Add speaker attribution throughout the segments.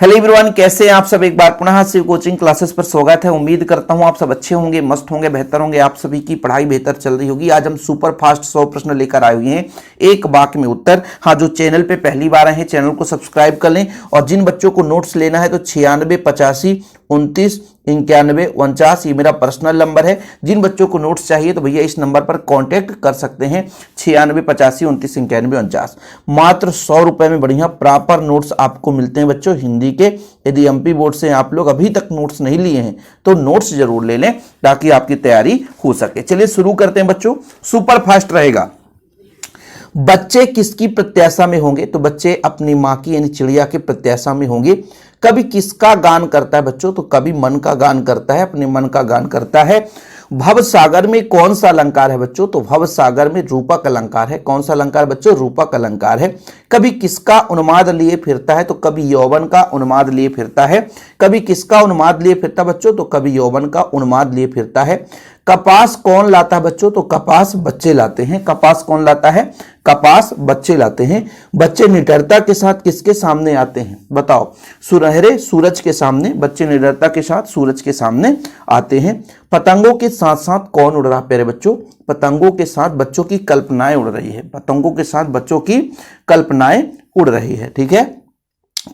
Speaker 1: Hello everyone, कैसे हैं आप सब। एक बार पुनः शिव कोचिंग क्लासेस पर स्वागत है। उम्मीद करता हूं आप सब अच्छे होंगे, मस्त होंगे, बेहतर होंगे। आप सभी की पढ़ाई बेहतर चल रही होगी। आज हम सुपर फास्ट 100 प्रश्न लेकर आए हुए हैं, एक वाक्य में उत्तर। हाँ, जो चैनल पे पहली बार आए हैं चैनल को सब्सक्राइब कर लें। और जिन बच्चों को नोट्स लेना है तो 9685299149 ये मेरा पर्सनल नंबर है। जिन बच्चों को नोट्स चाहिए तो भैया इस नंबर पर कॉन्टैक्ट कर सकते हैं, 9685299149। मात्र 100 रुपए में बढ़िया प्रॉपर नोट्स आपको मिलते हैं बच्चों, हिंदी के। यदि एमपी बोर्ड से आप लोग अभी तक नोट्स नहीं लिए हैं तो नोट्स जरूर ले लें ताकि आपकी तैयारी हो सके। चलिए शुरू करते हैं बच्चों। सुपर फास्ट रहेगा। बच्चे किसकी प्रत्याशा में होंगे? तो बच्चे अपनी मां की यानी चिड़िया के प्रत्याशा में होंगे। कभी किसका गान करता है बच्चों? तो कभी मन का गान करता है, अपने मन का गान करता है। भव सागर में कौन सा अलंकार है बच्चों? तो भव सागर में रूपक अलंकार है। कौन सा अलंकार बच्चों? रूपक अलंकार है। कभी किसका उन्माद लिए फिरता है? तो कभी यौवन का उन्माद लिए फिरता है। कभी किसका उन्माद लिए फिरता बच्चों? तो कभी यौवन का उन्माद लिए फिरता है। कपास कौन लाता है बच्चों? तो कपास बच्चे लाते हैं। कपास कौन लाता है? कपास बच्चे लाते हैं। बच्चे निडरता के साथ किसके सामने आते हैं? बताओ। सुनहरे सूरज के सामने। बच्चे निडरता के साथ सूरज के सामने आते हैं। पतंगों के साथ साथ कौन उड़ रहा है प्यारे बच्चों? पतंगों के साथ बच्चों की कल्पनाएं उड़ रही है। पतंगों के साथ बच्चों की कल्पनाएं उड़ रही है। ठीक है।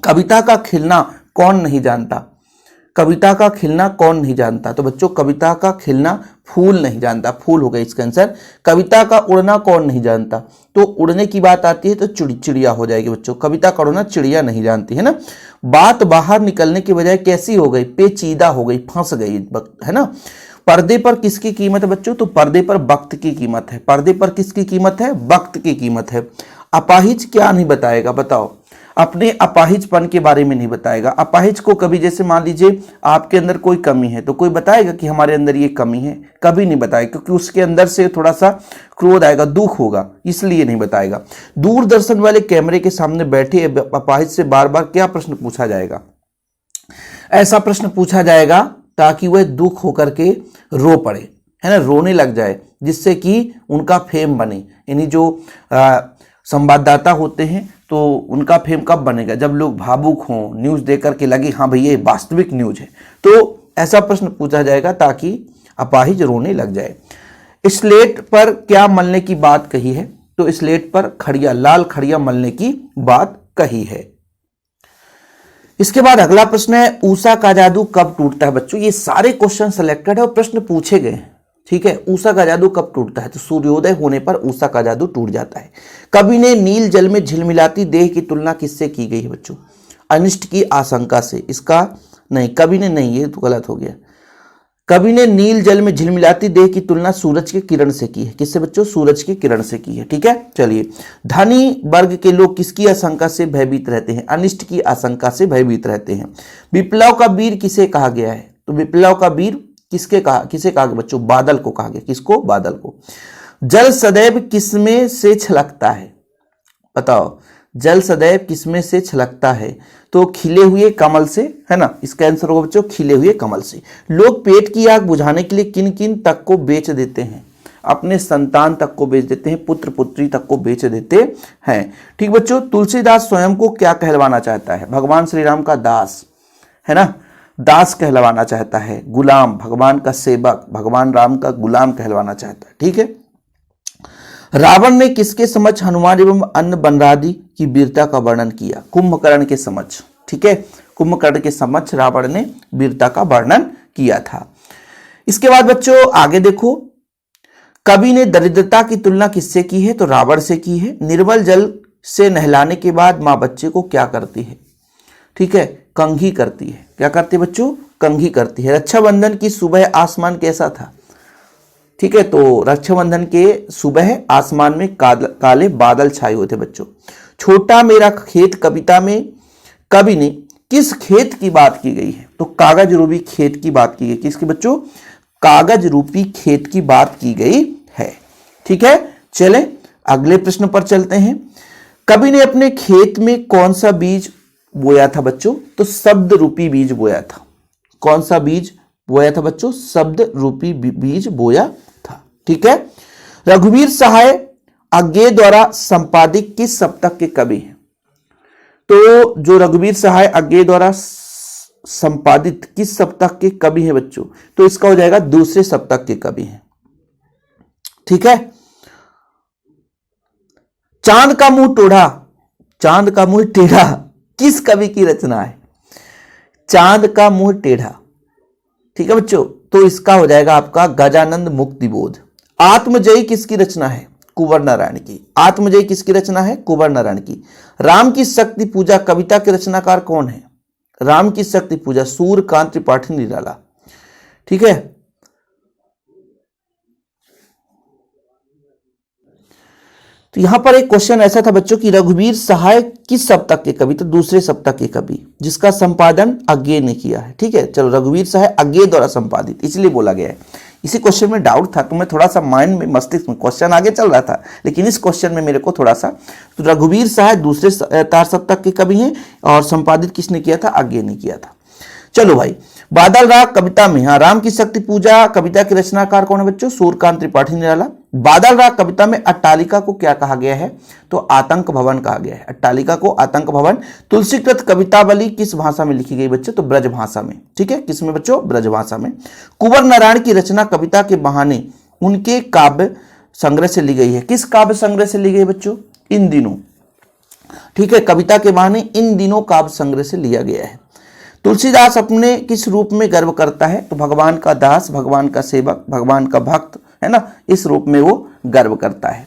Speaker 1: कविता का खिलना कौन नहीं जानता? कविता का खिलना कौन नहीं जानता? तो बच्चों कविता का खिलना फूल नहीं जानता। फूल हो गया इसका आंसर। कविता का उड़ना कौन नहीं जानता? तो उड़ने की बात आती है तो चिड़िया हो जाएगी बच्चों। कविता का उड़ना चिड़िया नहीं जानती है ना। बात बाहर निकलने की बजाय कैसी हो गई? पेचीदा हो गई, फंस गई, है ना। पर्दे पर किसकी कीमत है बच्चों? तो पर्दे पर वक्त की कीमत है। पर्दे पर किसकी कीमत है? वक्त की कीमत है। अपाहिज क्या नहीं बताएगा? बताओ। अपने अपाहिजपन के बारे में नहीं बताएगा। अपाहिज को कभी, जैसे मान लीजिए आपके अंदर कोई कमी है तो कोई बताएगा कि हमारे अंदर ये कमी है? कभी नहीं बताएगा, क्योंकि उसके अंदर से थोड़ा सा क्रोध आएगा, दुख होगा, इसलिए नहीं बताएगा। दूरदर्शन वाले कैमरे के सामने बैठे अपाहिज से बार बार क्या प्रश्न पूछा जाएगा? ऐसा प्रश्न पूछा जाएगा ताकि वह दुख होकर के रो पड़े, है ना, रोने लग जाए, जिससे कि उनका फेम बने। यानी जो संवाददाता होते हैं तो उनका फेम कब बनेगा? जब लोग भावुक हों, न्यूज़ देकर के लगे हाँ भैया ये वास्तविक न्यूज़ है। तो ऐसा प्रश्न पूछा जाएगा ताकि अपाहिज रोने लग जाए। स्लेट पर क्या मलने की बात कही है? तो स्लेट पर खड़िया, लाल खड़िया मलने की बात कही है। इसके बाद अगला प्रश्न है, ऊषा का जादू कब टूटता है बच्चों? ये सारे क्वेश्चन सिलेक्टेड है और प्रश्न पूछे गए हैं। ठीक है। ऊषा का जादू कब टूटता है? तो सूर्योदय होने पर ऊषा का जादू टूट जाता है। कवि ने नील जल में झिलमिलाती देह की तुलना किससे की गई है बच्चों? अनिष्ट की आशंका से। इसका नहीं, कवि ने नहीं, ये तो गलत हो गया। कवि ने नील जल में झिलमिलाती देह की तुलना सूरज के किरण से की है। किससे बच्चों? सूरज की किरण से की है। ठीक है। चलिए, धनी वर्ग के लोग किसकी आशंका से भयभीत रहते हैं? अनिष्ट की आशंका से भयभीत रहते हैं। विप्लव का वीर किसे कहा गया है? तो विप्लव का वीर किसे कहा गया बच्चों? बादल को कहा गया। किसको? बादल को। जल सदैव किसमें से छलकता है? बताओ। जल सदैव किसमें से छलकता है? तो खिले हुए कमल से, है ना। इसका आंसर होगा बच्चों खिले हुए कमल से। लोग पेट की आग बुझाने के लिए किन किन तक को बेच देते हैं? अपने संतान तक को बेच देते हैं, पुत्र पुत्री तक को बेच देते हैं। ठीक बच्चों। तुलसीदास स्वयं को क्या कहलवाना चाहता है? भगवान श्री राम का दास, है ना, दास कहलवाना चाहता है। गुलाम, भगवान का सेवक, भगवान राम का गुलाम कहलवाना चाहता है। ठीक है। रावण ने किसके समक्ष हनुमान एवं अन्य वनरादि की वीरता का वर्णन किया? कुंभकर्ण के समक्ष। ठीक है। कुंभकर्ण के समक्ष रावण ने वीरता का वर्णन किया था। इसके बाद बच्चों आगे देखो, कवि ने दरिद्रता की तुलना किससे की है? तो रावण से की है। निर्मल जल से नहलाने के बाद मां बच्चे को क्या करती है? ठीक है, कंघी करती है। क्या करती है बच्चों? कंघी करती है। रक्षाबंधन की सुबह आसमान कैसा था? ठीक है। तो रक्षाबंधन के सुबह आसमान में काले बादल छाए हुए थे बच्चों। छोटा मेरा खेत कविता में कवि ने किस खेत की बात की गई है? तो कागज रूपी खेत की बात की गई। किसकी बच्चों? कागज रूपी खेत की बात की गई है। ठीक है। चलें अगले प्रश्न पर चलते हैं। कवि ने अपने खेत में कौन सा बीज बोया था बच्चों? तो शब्द रूपी बीज बोया था। कौन सा बीज बोया था बच्चों? शब्द रूपी बीज बोया था। ठीक है। रघुवीर सहाय अज्ञे द्वारा संपादित किस सप्तक के कवि हैं? तो जो रघुवीर सहाय अज्ञेय द्वारा संपादित किस सप्ताह के कवि हैं बच्चों? तो इसका हो जाएगा दूसरे सप्ताह के कवि हैं। ठीक है। चांद का मुंह टेढ़ा, चांद का मुंह टेढ़ा किस कवि की रचना है? चांद का मुंह टेढ़ा, ठीक है बच्चों, तो इसका हो जाएगा आपका गजानंद मुक्तिबोध। आत्मजयी किसकी रचना है? कुंवर नारायण की। आत्मजयी किसकी रचना है? कुंवर नारायण की। राम की शक्ति पूजा कविता के रचनाकार कौन है? राम की शक्ति पूजा सूर्यकांत त्रिपाठी निराला। ठीक है। तो यहां पर एक क्वेश्चन ऐसा था बच्चों कि रघुवीर सहाय किस सप्ताह के कवि? तो दूसरे सप्ताह के कवि, जिसका संपादन अज्ञेय ने किया है। ठीक है, चलो, रघुवीर सहाय अज्ञेय द्वारा संपादित, इसलिए बोला गया है। इसी क्वेश्चन में डाउट था तो मैं थोड़ा सा माइंड में, मस्तिष्क में, क्वेश्चन आगे चल रहा था लेकिन इस क्वेश्चन में मेरे को थोड़ा सा, तो रघुवीर सहाय दूसरे तार सप्ताह के कवि हैं और संपादित किसने किया था? अज्ञेय ने किया था। चलो भाई, बादल राग कविता में, हाँ, राम की शक्ति पूजा कविता के रचनाकार कौन है बच्चों? सूर्यकांत त्रिपाठी निराला। बादल राग कविता में अट्टालिका को क्या कहा गया है? तो आतंक भवन कहा गया है। अट्टालिका को आतंक भवन। तुलसीकृत कवितावली किस भाषा में लिखी गई बच्चों? तो ब्रज भाषा में। ठीक है, किसमें बच्चों? ब्रज भाषा में। कुंवर नारायण की रचना कविता के बहाने उनके काव्य संग्रह से ली गई है। किस काव्य संग्रह से ली गई बच्चों? इन दिनों। ठीक है, कविता के बहाने इन दिनों काव्य संग्रह से लिया गया है। तुलसीदास अपने किस रूप में गर्व करता है? तो भगवान का दास, भगवान का सेवक, भगवान का भक्त, है ना, इस रूप में वो गर्व करता है।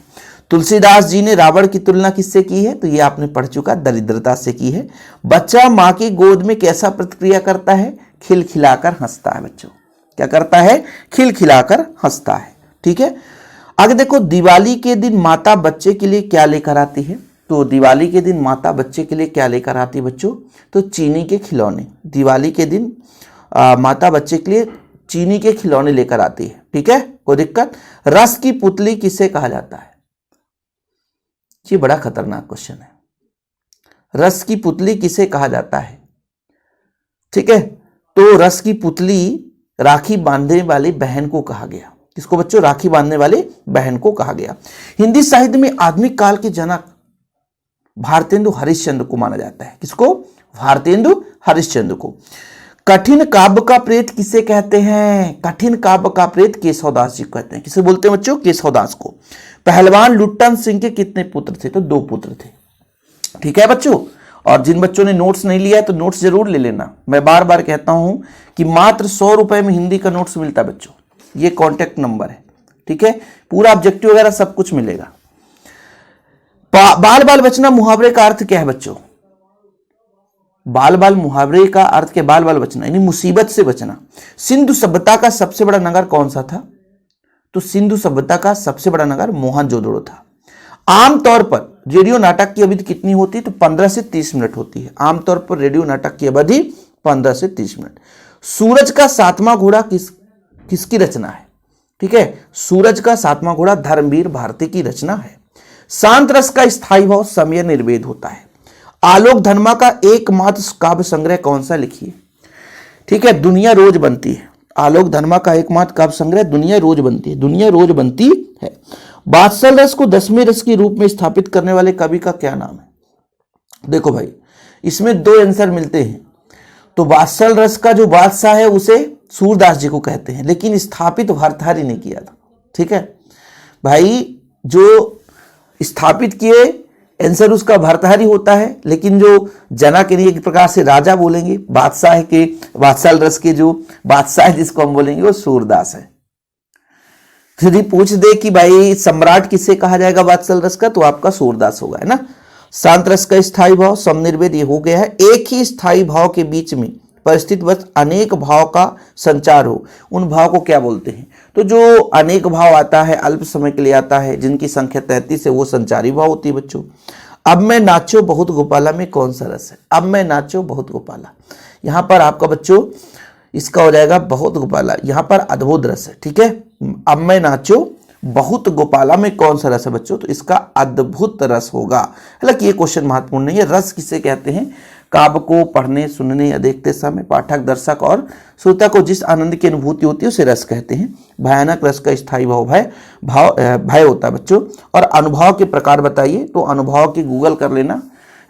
Speaker 1: तुलसीदास जी ने रावण की तुलना किससे की है? तो ये आपने पढ़ चुका, दरिद्रता से की है। बच्चा मां की गोद में कैसा प्रतिक्रिया करता है? खिलखिलाकर हंसता है बच्चों। क्या करता है? खिलखिलाकर हंसता है। ठीक है। आगे देखो, दिवाली के दिन माता बच्चे के लिए क्या लेकर आती है? तो दिवाली के दिन माता बच्चे के लिए क्या लेकर आती है बच्चों? तो चीनी के खिलौने। दिवाली के दिन माता बच्चे के लिए चीनी के खिलौने लेकर आती है। ठीक है, कोई दिक्कत? रस की पुतली किसे कहा जाता है? ये बड़ा खतरनाक क्वेश्चन है। रस की पुतली किसे कहा जाता है? ठीक है, तो रस की पुतली राखी बांधने वाली बहन को कहा गया। किसको बच्चों? राखी बांधने वाली बहन को कहा गया। हिंदी साहित्य में आधुनिक काल के जनक भारतेंदु हरिश्चंद्र को माना जाता है। किसको? भारतेंदु हरिश्चंद्र को। कठिन काव्य का प्रेत किसे कहते हैं? कठिन काव्य का प्रेत केशवदास जी को कहते हैं। किसे बोलते हैं बच्चों? केशवदास को। पहलवान लुट्टन सिंह के कितने पुत्र थे? तो 2 पुत्र थे। ठीक है बच्चों, और जिन बच्चों ने नोट्स नहीं लिया है तो नोट्स जरूर ले लेना। मैं बार बार कहता हूं कि मात्र 100 रुपए में हिंदी का नोट्स मिलता है बच्चों। ये कॉन्टेक्ट नंबर है। ठीक है, पूरा ऑब्जेक्टिव वगैरह सब कुछ मिलेगा। बाल बाल बचना मुहावरे का अर्थ क्या है बच्चों? बाल बाल मुहावरे का अर्थ क्या? बाल बाल बचना यानी मुसीबत से बचना। सिंधु सभ्यता का सबसे बड़ा नगर कौन सा था? तो सिंधु सभ्यता का सबसे बड़ा नगर मोहनजोदड़ो था। आमतौर पर रेडियो नाटक की अवधि कितनी होती है? तो 15 से 30 मिनट होती है। आमतौर पर रेडियो नाटक की अवधि 15 से 30 मिनट। सूरज का 7वां घोड़ा किसकी रचना है? ठीक है, सूरज का 7वां घोड़ा धर्मवीर भारती की रचना है। शांत रस का स्थायी भाव समय निर्वेद होता है। आलोक धर्मा का एकमात्र काव्य संग्रह कौन सा? लिखिए। ठीक है, दुनिया रोज बनती है। आलोक धर्मा का एकमात्र काव्य संग्रह दुनिया रोज बनती है। दुनिया रोज बनती है। बादशाह रस को 10वें रस के रूप में स्थापित करने वाले कवि का क्या नाम है? देखो भाई, इसमें 2 आंसर मिलते हैं। तो बादशाह रस का जो बादशाह है उसे सूरदास जी को कहते हैं, लेकिन स्थापित भर्तृहरि ने किया था। ठीक है भाई, जो स्थापित किए आंसर उसका भर्तृहरि होता है, लेकिन जो जना के लिए एक प्रकार से राजा बोलेंगे, बादशाह रस के जो बादशाह जिसको हम बोलेंगे वो सूरदास है। यदि पूछ दे कि भाई सम्राट किसे कहा जाएगा बादशाह रस का, तो आपका सूरदास होगा, है ना। शांत रस का स्थायी भाव समनिर्वेद ये हो गया है। एक ही स्थायी भाव के बीच में परिस्थितिवश अनेक भाव का संचार हो, उन भाव को क्या बोलते हैं? तो जो अनेक भाव आता है, अल्प समय के लिए आता है, जिनकी संख्या 33 है, वो संचारी भाव होती है बच्चों। अब मैं नाचो बहुत गोपाला में कौन सा रस है? अब मैं नाचो बहुत गोपाला, यहां पर आपका बच्चों इसका हो जाएगा बहुत गोपाला, यहां पर अद्भुत रस है। ठीक है, अब मैं नाचो बहुत गोपाला में कौन सा रस है बच्चों? तो इसका अद्भुत रस होगा। हालांकि ये क्वेश्चन महत्वपूर्ण नहीं है। रस किसे कहते हैं? काव्य को पढ़ने, सुनने या देखते समय पाठक, दर्शक और श्रोता को जिस आनंद की अनुभूति होती है उसे रस कहते हैं। भयानक रस का स्थायी भाव भय होता है बच्चों। और अनुभव के प्रकार बताइए, तो अनुभव की गूगल कर लेना,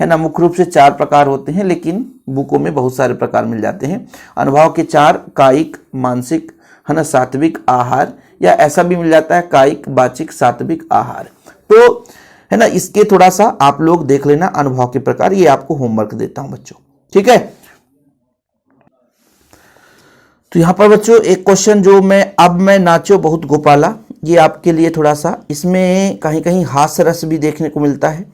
Speaker 1: है ना। मुख्य रूप से 4 प्रकार होते हैं, लेकिन बुकों में बहुत सारे प्रकार मिल जाते हैं। अनुभव के 4, कायिक, मानसिक, है ना, सात्विक आहार, या ऐसा भी मिल जाता है कायिक, वाचिक, सात्विक आहार। तो है ना, इसके थोड़ा सा आप लोग देख लेना अनुभव के प्रकार। ये आपको होमवर्क देता हूं बच्चों, ठीक है। तो यहां पर बच्चों एक क्वेश्चन जो अब मैं नाचो बहुत गोपाला, ये आपके लिए थोड़ा सा, इसमें कहीं कहीं हास्य रस भी देखने को मिलता है,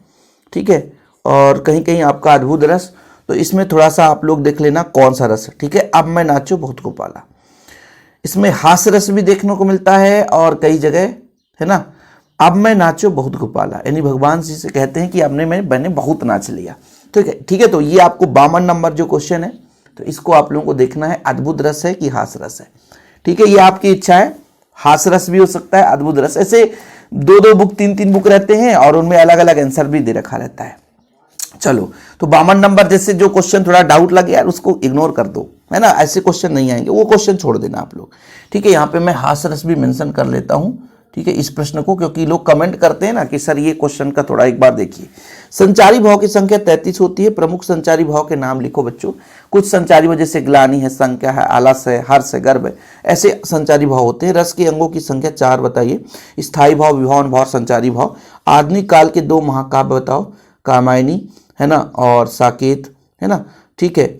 Speaker 1: ठीक है, और कहीं कहीं आपका अद्भुत रस। तो इसमें थोड़ा सा आप लोग देख लेना कौन सा रस है, ठीक है। अब मैं नाचो बहुत गोपाला, इसमें हास्य रस भी देखने को मिलता है और कई जगह, है ना, अब मैं नाचो बहुत गोपाला, यानी भगवान जी से कहते हैं कि आपने मैंने बहुत नाच लिया, ठीक है, ठीक है। तो ये आपको 52 नंबर जो क्वेश्चन है, तो इसको आप लोगों को देखना है अद्भुत रस है कि हास्य रस है, ठीक है। ये आपकी इच्छा है, हास्य रस भी हो सकता है, अद्भुत रस। ऐसे 2-2 बुक 3-3 बुक रहते हैं और उनमें अलग अलग आंसर भी दे रखा रहता है। चलो, तो 52 नंबर जैसे जो क्वेश्चन थोड़ा डाउट लगे यार उसको इग्नोर कर दो, है ना, ऐसे क्वेश्चन नहीं आएंगे, वो क्वेश्चन छोड़ देना आप लोग, ठीक है। यहाँ पे मैं हास्य रस भी मेंशन कर लेता हूँ, ठीक है, इस प्रश्न को, क्योंकि लोग कमेंट करते हैं ना कि सर ये क्वेश्चन का थोड़ा एक बार देखिए। संचारी भाव की संख्या 33 होती है, प्रमुख संचारी भाव के नाम लिखो बच्चों। कुछ संचारी भाव जैसे ग्लानि है, संख्या है, आलस है, हर्ष है, गर्व है, ऐसे संचारी भाव होते हैं। रस के अंगों की संख्या 4 बताइए। स्थायी भाव, विभावन भाव, संचारी भाव। आधुनिक काल के 2 महाकाव्य बताओ, कामायनी, है ना, और साकेत, है ना, ठीक है।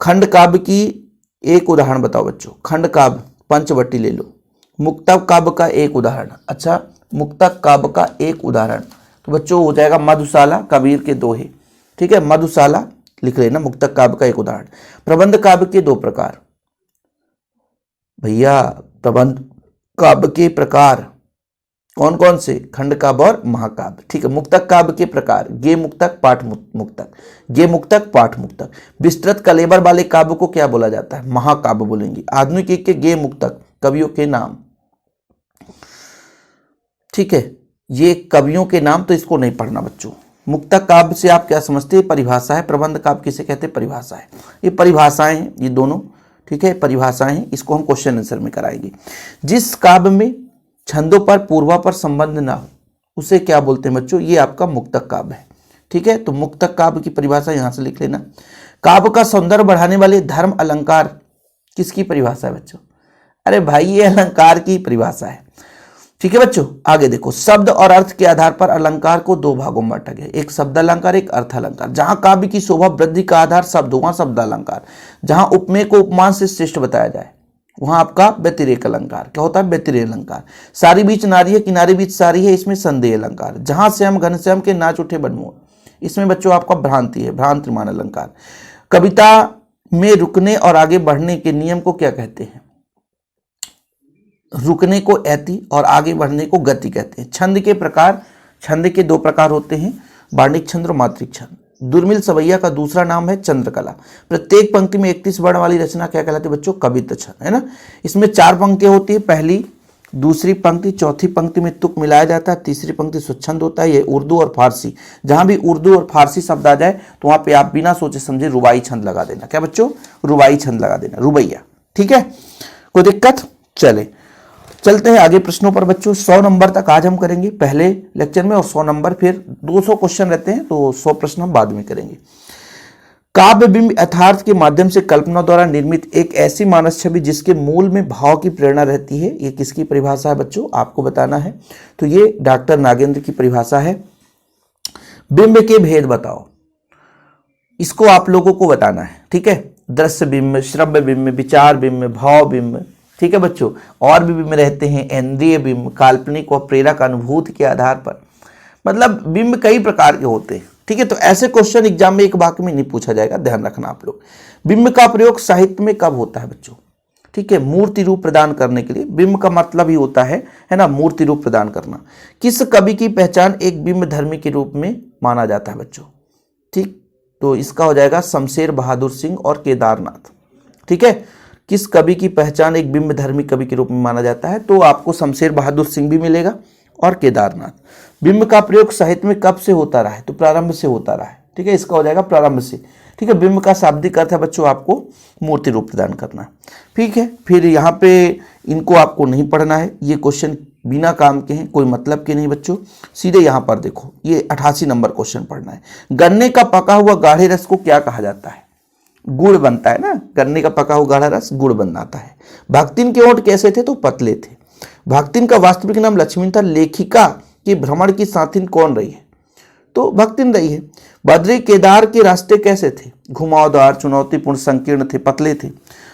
Speaker 1: खंड काव्य की एक उदाहरण बताओ बच्चों। खंड काव्य पंचवटी ले लो। मुक्तक काव्य का एक उदाहरण, अच्छा, मुक्तक काव्य का एक उदाहरण तो बच्चों हो जाएगा मधुशाला, कबीर के दोहे, ठीक है, मधुशाला लिख लेना, मुक्तक काव्य का एक उदाहरण। प्रबंध काव्य के 2 प्रकार, भैया प्रबंध काव्य के प्रकार कौन कौन से? खंड काव्य और महाकाव्य, ठीक है। मुक्तक काव्य के प्रकार, गे मुक्तक, पाठ मुक्तक, गे मुक्तक, पाठ मुक्तक। विस्तृत कलेबर वाले काव्य को क्या बोला जाता है? महाकाव्य बोलेंगे। आधुनिक युग के गे मुक्तक कवियों के नाम, ठीक है, ये कवियों के नाम, तो इसको नहीं पढ़ना बच्चों। मुक्तक काव्य से आप क्या समझते हैं? परिभाषा है। प्रबंध काव्य किसे कहते हैं? परिभाषा है। ये परिभाषाएं हैं, ये दोनों, ठीक है, परिभाषाएं हैं। इसको हम क्वेश्चन आंसर में कराएंगे। जिस काव्य में छंदों पर पूर्वापर संबंध ना हो उसे क्या बोलते हैं बच्चों? ये आपका मुक्तक काव्य है, ठीक है। तो मुक्तक काव्य की परिभाषा यहां से लिख लेना। काव्य का सौंदर्य बढ़ाने वाले धर्म अलंकार किसकी परिभाषा है बच्चों? अरे भाई ये अलंकार की परिभाषा है, ठीक है बच्चों। आगे देखो, शब्द और अर्थ के आधार पर अलंकार को 2 भागों में बांटा गया, एक शब्द अलंकार, एक अर्थ अलंकार। जहां काव्य की शोभा वृद्धि का आधार शब्द, वहां शब्द अलंकार। जहां उपमेय को उपमान से श्रेष्ठ बताया जाए वहां आपका व्यतिरेक अलंकार। क्या होता है? व्यतिरेक अलंकार। सारी बीच नारी है, किनारे बीच सारी है, इसमें संदेह अलंकार। जहां श्याम घनश्याम के नाच उठे बनमोहन, इसमें बच्चों आपका भ्रांति है, भ्रांतिमान अलंकार। कविता में रुकने और आगे बढ़ने के नियम को क्या कहते हैं? रुकने को ऐति और आगे बढ़ने को गति कहते हैं। छंद के प्रकार, छंद के 2 प्रकार होते हैं, बाणिक छंद और मात्रिक छंद। दुर्मिल सवैया का दूसरा नाम है चंद्रकला। प्रत्येक पंक्ति में 31 वर्ण वाली रचना क्या कहलाती है बच्चों? कवित्त छंद, है ना। इसमें 4 पंक्तियां होती है, पहली, दूसरी पंक्ति, चौथी पंक्ति में तुक मिलाया जाता है, तीसरी पंक्ति स्वच्छंद होता है। ये उर्दू और फारसी, जहां भी उर्दू और फारसी शब्द आ जाए तो वहां पे आप बिना सोचे समझे रुबाई छंद लगा देना। क्या बच्चों? रुबाई छंद लगा देना, रुबैया, ठीक है। कोई दिक्कत? चले चलते हैं आगे प्रश्नों पर बच्चों। 100 नंबर तक आज हम करेंगे पहले लेक्चर में, और 100 नंबर फिर 200 क्वेश्चन रहते हैं तो 100 प्रश्न हम बाद में करेंगे। काव्य बिंब यथार्थ के माध्यम से कल्पना द्वारा निर्मित एक ऐसी मानस छवि जिसके मूल में भाव की प्रेरणा रहती है। ये किसकी परिभाषा है बच्चों? आपको बताना है। तो ये डॉक्टर नागेंद्र की परिभाषा है। बिंब के भेद बताओ, इसको आप लोगों को बताना है, ठीक है। दृश्य बिंब, श्रव्य बिंब, विचार बिंब, भाव बिंब, ठीक है बच्चों। और भी बिंब रहते हैं, इंद्रिय बिंब, काल्पनिक और प्रेरक अनुभूति के आधार पर, मतलब बिंब कई प्रकार के होते हैं, ठीक है। तो ऐसे क्वेश्चन एग्जाम में एक वाक्य में नहीं पूछा जाएगा, ध्यान रखना आप लोग। बिंब का प्रयोग साहित्य में कब होता है बच्चों? ठीक है, मूर्ति रूप प्रदान करने के लिए। बिंब का मतलब ही होता है ना, मूर्ति रूप प्रदान करना। किस कवि की पहचान एक बिंब धर्मी के रूप में माना जाता है बच्चों? ठीक, तो इसका हो जाएगा शमशेर बहादुर सिंह और केदारनाथ, ठीक है। किस कवि की पहचान एक बिंब धर्मी कवि के रूप में माना जाता है? तो आपको शमशेर बहादुर सिंह भी मिलेगा और केदारनाथ। बिंब का प्रयोग साहित्य में कब से होता रहा है? तो प्रारंभ से होता रहा है, ठीक है, इसका हो जाएगा प्रारंभ से, ठीक है। बिंब का शाब्दिक अर्थ है बच्चों आपको मूर्ति रूप प्रदान करना, ठीक है। फिर यहाँ पे इनको आपको नहीं पढ़ना है, ये क्वेश्चन बिना काम के हैं, कोई मतलब के नहीं बच्चों। सीधे यहाँ पर देखो, ये 88 नंबर क्वेश्चन पढ़ना है। गन्ने का पका हुआ गाढ़े रस को क्या कहा जाता है? गुड़ बनता है ना, गन्ने का पका हुआ गाढ़ा रस गुड़ बनाता है। भागतीन के होंठ कैसे थे? तो पतले थे। भागतीन का वास्तविक नाम लक्ष्मी था। लेखिका के भ्रमण की साथिन कौन रही है? तो भक्तिन रही है। बद्री केदार के रास्ते कैसे थे? घुमावदार, चुनौतीपूर्ण, संकीर्ण थे, पतले थे।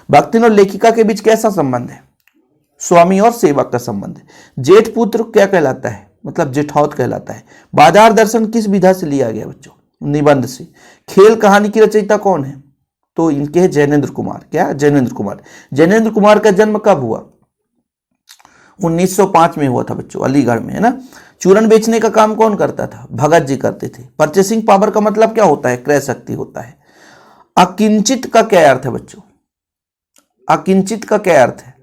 Speaker 1: भक्तिन और लेखिका के बीच कैसा संबंध है? स्वामी और सेवक का संबंध है। जेठ पुत्र क्या कहलाता है? मतलब जेठौत कहलाता है। बाजार दर्शन किस विधा से लिया गया बच्चों? निबंध से। खेल कहानी की रचयिता कौन है? तो इनके हैं जैनेन्द्र कुमार। क्या? जैनेन्द्र कुमार। जैनेन्द्र कुमार का जन्म कब हुआ? 1905 में हुआ था बच्चों, अलीगढ़ में, है ना। चूरन बेचने का काम कौन करता था? भगत जी करते थे। परचेसिंग पावर का मतलब क्या होता है? क्रय शक्ति होता है। अकिंचित का क्या अर्थ है बच्चों? अकिंचित का क्या अर्थ है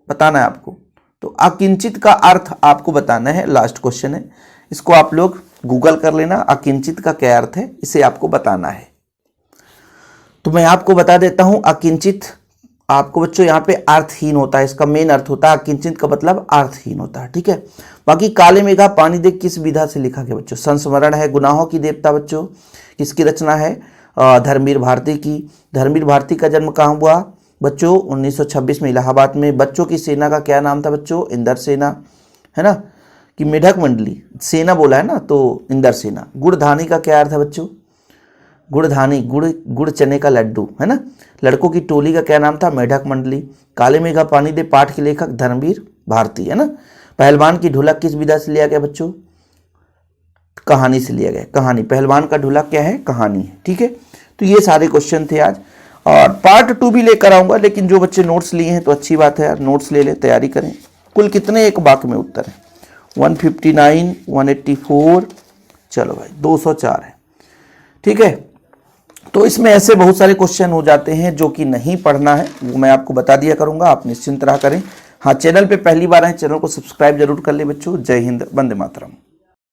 Speaker 1: बताना है आपको। तो अकिंचित का अर्थ आपको बताना है, लास्ट क्वेश्चन है, इसको आप लोग गूगल कर लेना। अकिंचित का क्या अर्थ है, इसे आपको बताना है। तो मैं आपको बता देता हूं, अकिंचित आपको बच्चों यहाँ पे अर्थहीन होता है, इसका मेन अर्थ होता है अकिंचित का मतलब अर्थहीन होता है, ठीक है। बाकी काले मेघा पानी देख किस विधा से लिखा गया बच्चों? संस्मरण है। गुनाहों की देवता बच्चों किसकी रचना है? धर्मवीर भारती की। धर्मवीर भारती का जन्म कहाँ हुआ बच्चों? 1926 में इलाहाबाद में। बच्चों की सेना का क्या नाम था बच्चों? इंदर सेना, है ना। कि मेढक मंडली, सेना बोला है ना, तो इंदर सेना। गुड़धानी का क्या अर्थ है बच्चों? गुड़धानी, गुड़ चने का लड्डू, है ना। लड़कों की टोली का क्या नाम था? मेढक मंडली। काले मेघा पानी दे पाठ के लेखक धर्मवीर भारती, है ना। पहलवान की ढोलक किस विधा से लिया गया बच्चों? कहानी से लिया गया। कहानी, पहलवान का ढोलक क्या है? कहानी है, ठीक है। तो ये सारे क्वेश्चन थे आज, और पार्ट 2 भी लेकर आऊंगा, लेकिन जो बच्चे नोट्स लिए हैं तो अच्छी बात है यार, नोट्स ले लें, तैयारी करें। कुल कितने एक बाक में उत्तर है? 159, 184, चलो भाई 204 है, ठीक है। तो इसमें ऐसे बहुत सारे क्वेश्चन हो जाते हैं जो कि नहीं पढ़ना है, वो मैं आपको बता दिया करूंगा, आप निश्चिंत रहा करें। हाँ, चैनल पे पहली बार आए, चैनल को सब्सक्राइब जरूर कर ले बच्चों। जय हिंद, वंदे मातरम।